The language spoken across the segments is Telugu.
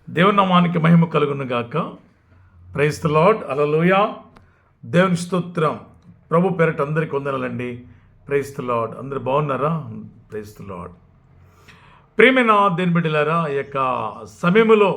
దేవుని నామానికి మహిమ కలుగును గాక. Praise the lord. హల్లెలూయా. దేవుని స్తోత్రం. ప్రభు పేరట అందరికి వందనాలండి. Praise the lord. అందరు బాగున్నారా? Praise the lord. ప్రియమైన దేవుని బిడ్డలారా, ఈ యొక్క సమయములో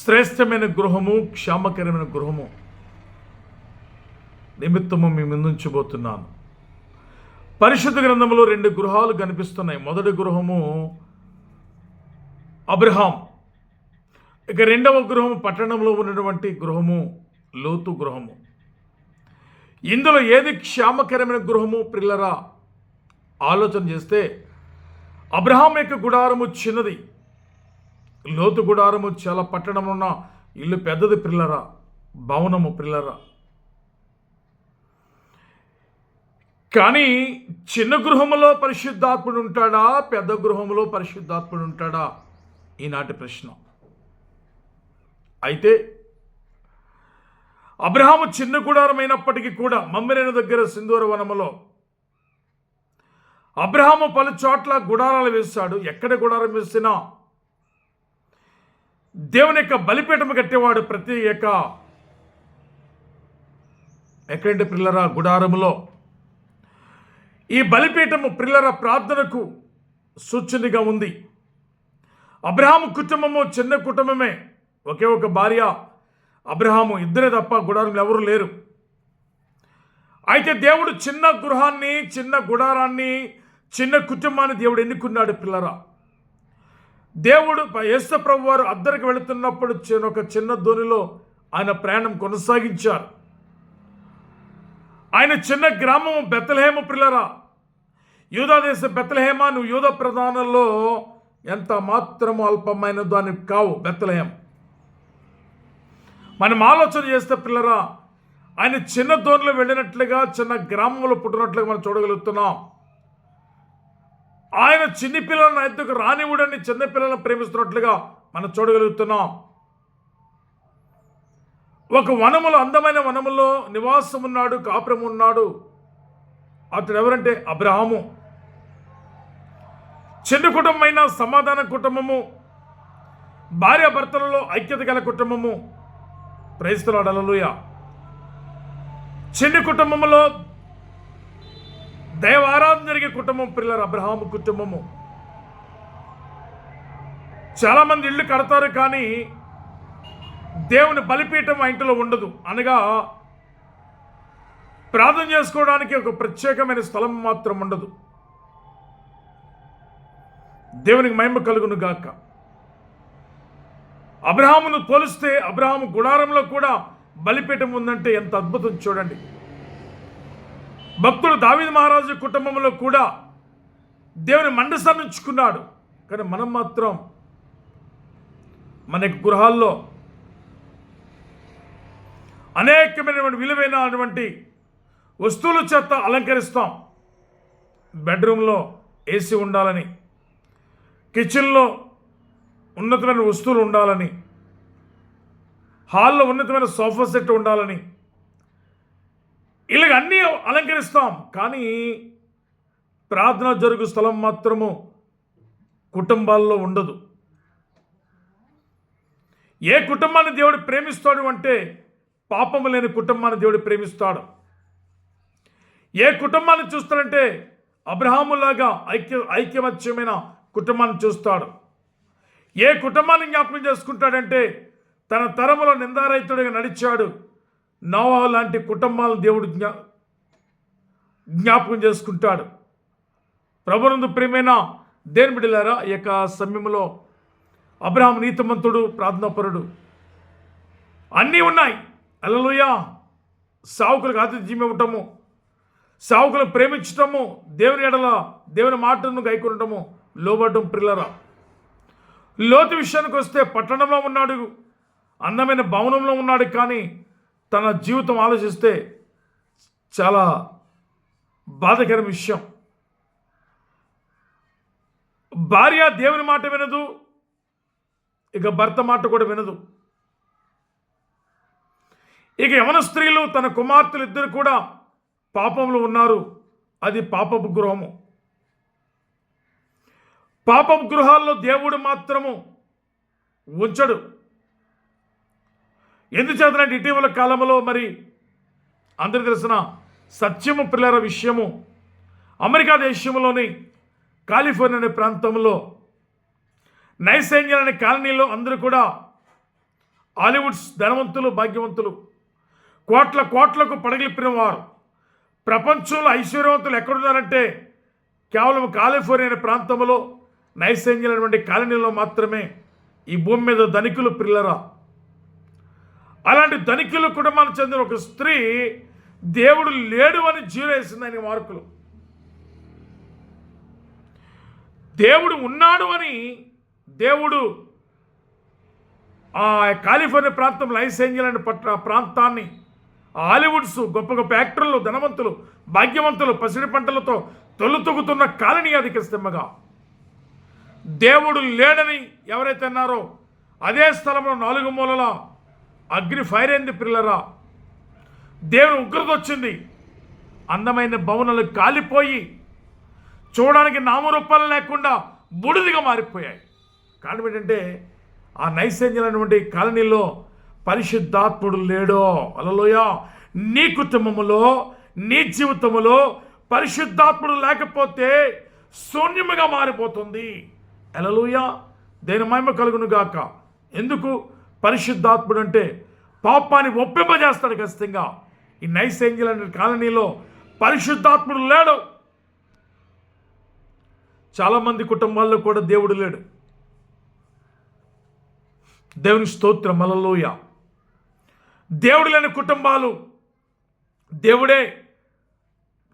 శ్రేష్టమైన గృహము, క్షేమకరమైన గృహము నిమిత్తము మీ ముందుంచబోతున్నాను. పరిశుద్ధ గ్రంథంలో 2 గృహాలు కనిపిస్తున్నాయి. మొదటి గృహము అబ్రహాం, ఇక రెండవ గృహము పట్టణంలో ఉన్నటువంటి గృహము లోతు గృహము. ఇందులో ఏది క్షేమకరమైన గృహము పిల్లరా ఆలోచన చేస్తే అబ్రహాం యొక్క గుడారము చిన్నది, లోతు గుడారము చాలా పట్టణంలో ఉన్న ఇల్లు పెద్దది పిల్లరా, భవనము పిల్లరా. కానీ చిన్న గృహములో పరిశుద్ధాత్ముడు ఉంటాడా, పెద్ద గృహములో పరిశుద్ధాత్ముడు ఉంటాడా? ఈనాటి ప్రశ్న. అయితే అబ్రహాము చిన్న గుడారమైనప్పటికీ కూడా మమ్మిరేను దగ్గర సింధూర వనములో అబ్రహాము పలు చోట్ల గుడారాలు వేశాడు. ఎక్కడ గుడారం వేసినా దేవుని యొక్క బలిపీఠము కట్టేవాడు. ప్రతి ఎక్కడంటే పిల్లరా గుడారములో ఈ బలిపీఠము పిల్లర ప్రార్థనకు సూచనగా ఉంది. అబ్రహాము కుటుంబము చిన్న కుటుంబమే, ఒకే ఒక భార్య అబ్రహాము, ఇద్దరే తప్ప గుడారంలో ఎవరు లేరు. అయితే దేవుడు చిన్న గృహాన్ని, చిన్న గుడారాన్ని, చిన్న కుటుంబాన్ని దేవుడు ఎన్నుకున్నాడు పిల్లరా. దేవుడు యేసు ప్రభు వారు అద్దరికి వెళుతున్నప్పుడు ఒక చిన్న ధోనిలో ఆయన ప్రయాణం కొనసాగించారు. ఆయన చిన్న గ్రామము బెత్లెహేము పిల్లరా. యూదా దేశ బెత్లెహేమా, నువ్వు యూదా ప్రధానంలో ఎంత మాత్రము అల్పమైన దాని కావు బెత్లెహేం. మనం ఆలోచన చేస్తే పిల్లరా, ఆయన చిన్న ధోనిలో వెళ్ళినట్లుగా, చిన్న గ్రామంలో పుట్టినట్లుగా మనం చూడగలుగుతున్నాం. ఆయన చిన్ని పిల్లలను ఎద్దుకు రానివుడని చిన్న పిల్లలను ప్రేమిస్తున్నట్లుగా మనం చూడగలుగుతున్నాం. ఒక వనములో, అందమైన వనములో నివాసం ఉన్నాడు, కాపురం ఉన్నాడు. అతడు ఎవరంటే అబ్రహాము. చిన్న కుటుంబమైన సమాధాన కుటుంబము, భార్యాభర్తలలో ఐక్యత గల కుటుంబము. Praise the lord. హల్లెలూయా. చిన్న కుటుంబములో దైవారాధన జరిగే కుటుంబం పిల్లలు అబ్రహాము కుటుంబము. చాలామంది ఇళ్ళు కడతారు, కానీ దేవుని బలిపీఠం ఆ ఇంటిలో ఉండదు. అనగా ప్రార్థన చేసుకోవడానికి ఒక ప్రత్యేకమైన స్థలం మాత్రం ఉండదు. దేవునికి మహిమ కలుగును గాక. అబ్రహామును పోలిస్తే అబ్రహాము గుడారంలో కూడా బలిపీఠం ఉందంటే ఎంత అద్భుతం చూడండి. భక్తుడు దావీదు మహారాజు కుటుంబంలో కూడా దేవుని మందసాన్ని ఉంచుకున్నాడు. కానీ మనం మాత్రం మన గృహాల్లో అనేకమైనటువంటి విలువైనటువంటి వస్తువుల చేత అలంకరిస్తాం. బెడ్రూమ్లో ఏసీ ఉండాలని, కిచెన్లో ఉన్నతమైన వస్తువులు ఉండాలని, హాల్లో ఉన్నతమైన సోఫా సెట్ ఉండాలని, ఇలాగ అన్నీ అలంకరిస్తాం. కానీ ప్రార్థన జరుగు స్థలం మాత్రము కుటుంబాల్లో ఉండదు. ఏ కుటుంబాన్ని దేవుడు ప్రేమిస్తాడు అంటే పాపము లేని కుటుంబాన్ని దేవుడు ప్రేమిస్తాడు. ఏ కుటుంబాన్ని చూస్తాడంటే అబ్రహాములాగా ఐక్యమత్యమైన కుటుంబాన్ని చూస్తాడు. ఏ కుటుంబాన్ని జ్ఞాపకం చేసుకుంటాడంటే తన తరములో నిందారహితుడిగా నడిచాడు నోవహు లాంటి కుటుంబాలను దేవుడు జ్ఞాపకం చేసుకుంటాడు. ప్రభునందు ప్రియమైన దేవుని బిడ్డలారా, ఈ యొక్క సమయంలో అబ్రహాము నీతిమంతుడు, ప్రార్థనాపరుడు, అన్నీ ఉన్నాయి. హల్లెలూయా. సావుకులకు ఆతిథ్యం ఇవ్వటము, సావుకులను ప్రేమించటము, దేవుని ఎడల దేవుని మాటను గైకొనటము, లోబడటం పిల్లరా. లోతు విషయానికి వస్తే పట్టణంలో ఉన్నాడు, అందమైన భవనంలో ఉన్నాడు, కానీ తన జీవితం ఆలోచిస్తే చాలా బాధకర విషయం. భార్య దేవుని మాట వినదు, ఇక భర్త మాట కూడా వినదు. ఇక యవన స్త్రీలు తన కుమార్తెలు ఇద్దరు కూడా పాపంలో ఉన్నారు. అది పాపపు గృహము. పాపం గృహాల్లో దేవుడు మాత్రము ఉంచడు. ఎందుచేతనంటే ఇటీవల కాలంలో మరి అందరూ తెలిసిన సత్యము పిల్లల విషయము అమెరికా దేశంలోని కాలిఫోర్నియా అనే ప్రాంతంలో నైస్ ఏంజల్ అనే కాలనీలో అందరూ కూడా హాలీవుడ్స్ ధనవంతులు, భాగ్యవంతులు, కోట్లకు పడగలిపిన వారు, ప్రపంచంలో ఐశ్వర్యవంతులు ఎక్కడున్నారంటే కేవలం కాలిఫోర్నియా అనే ప్రాంతంలో నైస్ ఏంజల్ అనేటువంటి కాలనీలో మాత్రమే ఈ భూమి మీద ధనికులు పిల్లరా. అలాంటి ధనికుల కుటుంబానికి చెందిన ఒక స్త్రీ దేవుడు లేడు అని జీరో వేసింది ఆయన మార్కులు. దేవుడు ఉన్నాడు అని దేవుడు ఆ కాలిఫోర్నియా ప్రాంతం నైస్ ఏంజల్ అనే ప్రాంతాన్ని హాలీవుడ్స్ గొప్ప గొప్ప యాక్టర్లు, ధనవంతులు, భాగ్యవంతులు, పసిడి పంటలతో తొలుతొగుతున్న కాలనీ అధికస్తమ్మగా దేవుడు లేడని ఎవరైతే అన్నారో అదే స్థలంలో 4 మూలల అగ్ని ఫైర్ అయింది పిల్లరా. దేవుని ఉగ్రత వచ్చింది. అందమైన భవనాలు కాలిపోయి చూడడానికి నామరూపాలు లేకుండా బూడిదిగా మారిపోయాయి. కారణం ఏంటంటే ఆ నైస్ ఏంజల్ అనేటువంటి కాలనీలో పరిశుద్ధాత్ముడు లేడో. హల్లెలూయా. నీ కుటుంబములో, నీ జీవితంలో పరిశుద్ధాత్ముడు లేకపోతే శూన్యముగా మారిపోతుంది. హల్లెలూయా. దేని మహిమ కలుగును గాక. ఎందుకు? పరిశుద్ధాత్ముడు అంటే పాపాన్ని ఒప్పింపజేస్తాడు ఖచ్చితంగా. ఈ నైస్ ఏంజల్ అనే కాలనీలో పరిశుద్ధాత్ముడు లేడు. చాలామంది కుటుంబాల్లో కూడా దేవుడు లేడు. దేవుని స్తోత్రం. హల్లెలూయా. దేవుడు లేని కుటుంబాలు దేవుడే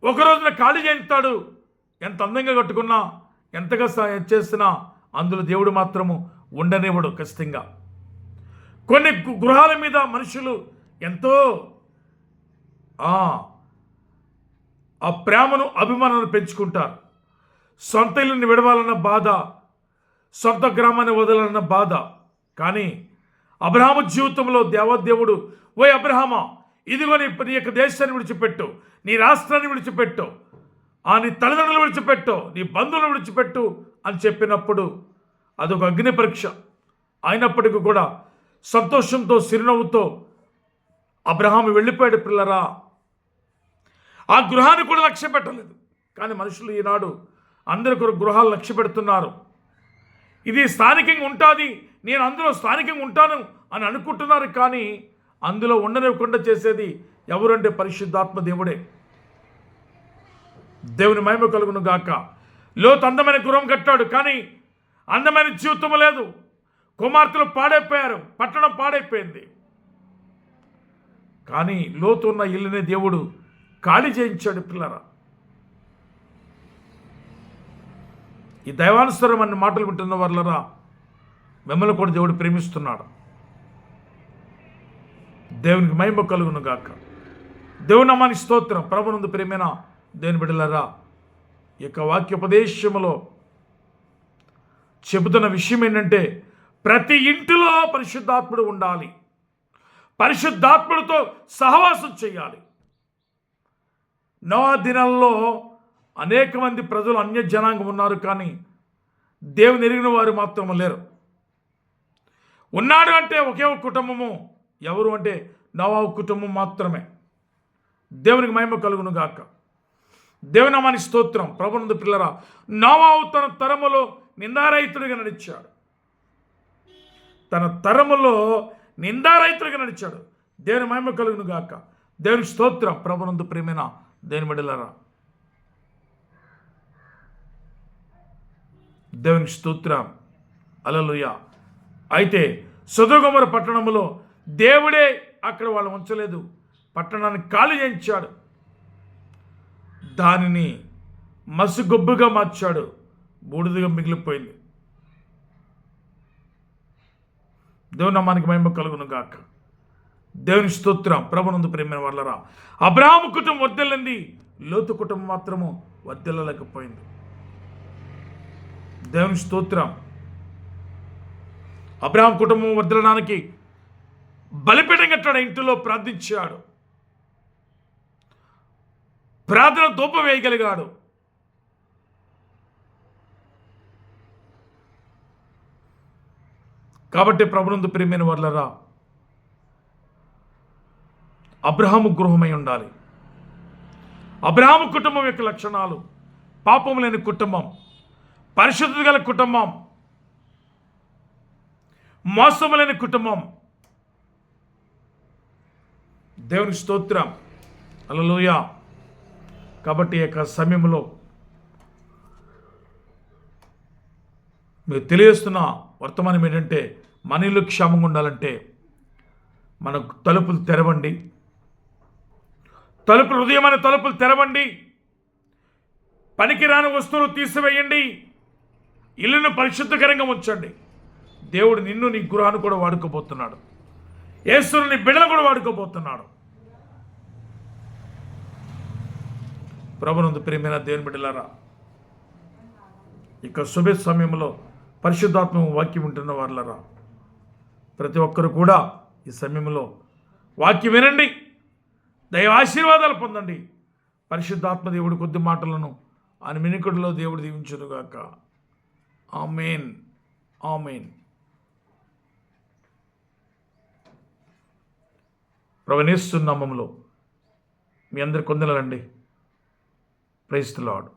ఒక రోజున ఖాళీ చేస్తాడు. ఎంత అందంగా కట్టుకున్నా, ఎంతగా చేసినా అందులో దేవుడు మాత్రము ఉండనివ్వడు ఖచ్చితంగా. కొన్ని గృహాల మీద మనుషులు ఎంతో ఆ ప్రేమను, అభిమానాన్ని పెంచుకుంటారు. సొంత ఇల్లుని విడవాలన్న బాధ, సొంత గ్రామాన్ని వదలాలన్న బాధ. కానీ అబ్రహాము జీవితంలో దేవదేవుడు, ఓ అబ్రహామా, ఇదిగో నీ యొక్క దేశాన్ని విడిచిపెట్టు, నీ రాష్ట్రాన్ని విడిచిపెట్టు, నీ తల్లిదండ్రులు విడిచిపెట్టు, నీ బంధువులను విడిచిపెట్టు అని చెప్పినప్పుడు అదొక అగ్ని పరీక్ష. అయినప్పటికీ కూడా సంతోషంతో, చిరునవ్వుతో అబ్రహాము వెళ్ళిపోయాడు పిల్లరా. ఆ గృహాన్ని కూడా లక్ష్య పెట్టలేదు. కానీ మనుషులు ఈనాడు అందరికీ గృహాలు లక్ష్య పెడుతున్నారు. ఇది స్థానికంగా ఉంటుంది, నేను అందులో స్థానికంగా ఉంటాను అని అనుకుంటున్నారు. కానీ అందులో ఉండనివ్వకుండా చేసేది ఎవరంటే పరిశుద్ధాత్మ దేవుడే. దేవుని మహిమ కలుగును గాక. లోతు అందమైన గృహం కట్టాడు, కానీ అందమైన జీవితం లేదు. కుమార్తెలు పాడైపోయారు, పట్టణం పాడైపోయింది. కానీ లోతు ఉన్న ఇల్లునే దేవుడు ఖాళీ చేయించాడు పిల్లరా. ఈ దైవానుసరం అనే మాటలు వింటున్న వాళ్ళరా, మిమ్మల్ని కూడా దేవుడు ప్రేమిస్తున్నాడు. దేవునికి మహిమ కలుగును గాక. దేవుని నామానికి స్తోత్రం. ప్రభునందు ప్రేమైన దేవుని బిడ్డలారా, ఈ యొక్క వాక్యోపదేశములో చెబుతున్న విషయం ఏంటంటే ప్రతి ఇంటిలో పరిశుద్ధాత్ముడు ఉండాలి. పరిశుద్ధాత్ముడితో సహవాసం చేయాలి. నోవా దినాల్లో అనేక మంది ప్రజలు అన్య జనాంగం ఉన్నారు, కానీ దేవుని ఎరిగిన వారు మాత్రం లేరు. ఉన్నాడు అంటే ఒకే ఒక కుటుంబము. ఎవరు అంటే నోవా కుటుంబం మాత్రమే. దేవునికి మహిమ కలుగును గాక. దేవుని నామానికి స్తోత్రం. ప్రభునందు పిల్లరా, నోవా తన తరములో నిందారహితుడిగా నడిచాడు. తన తరములో నిందారహితుడిగా నడిచాడు. దేవుని మహిమ కలుగును గాక. దేవునికి స్తోత్రం. ప్రభునందు ప్రేమైన దేవుని బిడ్డలారా, దేవునికి స్తోత్రం. హల్లెలూయా. అయితే సొదొమ గొమొర్రా పట్టణంలో దేవుడే అక్కడ వాళ్ళు ఉంచలేదు, పట్టణాన్ని ఖాళీ చేయించాడు. దానిని మసిగొబ్బుగా మార్చాడు, బూడిదగా మిగిలిపోయింది. దేవుని నామానికి మహిమ కలుగును గాక. దేవుని స్తోత్రం. ప్రభునందు ప్రేమైన వాళ్ళరా, అబ్రహాము కుటుంబం వర్ధిల్లింది, లోతు కుటుంబం మాత్రము వర్ధిల్లలేకపోయింది. దేవుని స్తోత్రం. అబ్రహాం కుటుంబం వర్ధిల్లడానికి బలిపీఠం కట్టాడు, ఇంటిలో ప్రార్థించాడు, ప్రార్థన ధూపం వేయగలిగాడు. కాబట్టి ప్రభునందు ప్రియమైన వాళ్ళరా, అబ్రహాము గృహమై ఉండాలి. అబ్రహాము కుటుంబం యొక్క లక్షణాలు: పాపం లేని కుటుంబం, పరిశుద్ధత గల కుటుంబం, మోసము లేని కుటుంబం. దేవుని స్తోత్రం, హల్లెలూయా. కాబట్టి ఈ యొక్క సమయంలో మీరు తెలియజేస్తున్న వర్తమానం ఏంటంటే, మన ఇల్లు క్షేమంగా ఉండాలంటే మన తలుపులు తెరవండి. హృదయమైన తలుపులు తెరవండి. పనికిరాని వస్తువులు తీసివేయండి. ఇల్లును పరిశుద్ధకరంగా ఉంచండి. దేవుడు నిన్ను, నీ గృహాన్ని కూడా వాడుకోబోతున్నాడు. యేసును నీ బిడ్డలు కూడా వాడుకోబోతున్నాడు. ప్రభునందు ప్రియమైన దేవుని బిడ్డలారా, ఇక శుభ సమయంలో పరిశుద్ధాత్మ వాక్యం ఉంటున్న వాళ్ళరా, ప్రతి ఒక్కరు కూడా ఈ సమయంలో వాక్యం వినండి, దైవ ఆశీర్వాదాలు పొందండి. పరిశుద్ధాత్మ దేవుడి కొద్ది మాటలను ఆయన వినికిడిలో దేవుడు దీవించునుగాక. ఆమేన్, ఆమేన్. ప్రభునేస్తు నామములో మీ అందరి కొందలండి. Praise the lord.